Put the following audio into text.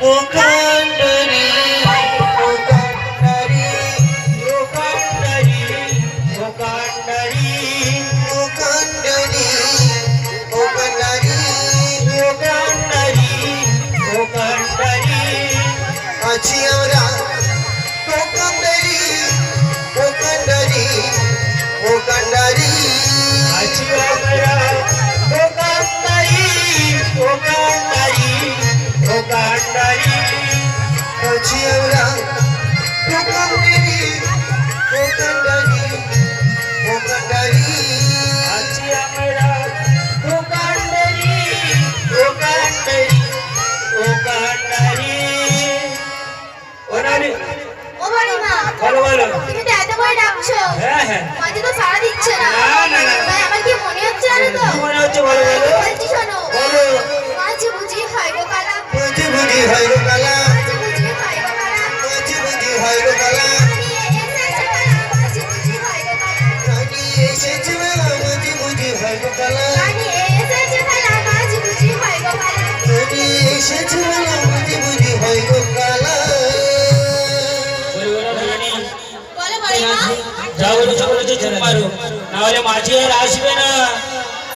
ও কান্ডারি ও কান্ডারি ও কান্ডারি ও কান্ডারি ও কান্ডারি ও কান্ডারি ও কান্ডারি ও কান্ডারি আছি আমরা ও কান্ডারি ও কান্ডারি ও কান্ডারি আছি আমরা ও কান্ডারি ও কান্ডারি ও কান্ডারি আছি আমরা ও কান্ডারি ও কান্ডারি ও কান্ডারি আছি আমরা ও কান্ডারি ও কান্ডারি ও কান্ডারি ও নানি ও বাড়িমা বলো বলো তুমি তো এত করে ডাকছো। হ্যাঁ হ্যাঁ মাঝে তো সাড়া দিচ্ছে না। না না ভাই আমার কি মনে হচ্ছে না তো? কি মনে হচ্ছে বলো বলো বলছি শোনো। বলো মাঝে বুঝি হয় গো কালা। বুঝি বুঝি হয় গো কালা মাঝে বুঝি হয় গো কালা। বুঝি বুঝি হয় গো কালা রানী এসেছে কালা মাঝে বুঝি হয় গো কালা। রানী এসেছে কালা মাঝি বুঝি হয় গো কালা রানী এসেছে কালা মাঝে বুঝি হয় গো কালা। রানী এসেছে কালা মাঝি বুঝি হয় গো কালা বলো বাড়িমা। যা বলেছো বলেছো চুপ মারো, না হলে মাঝি আর আসবে না।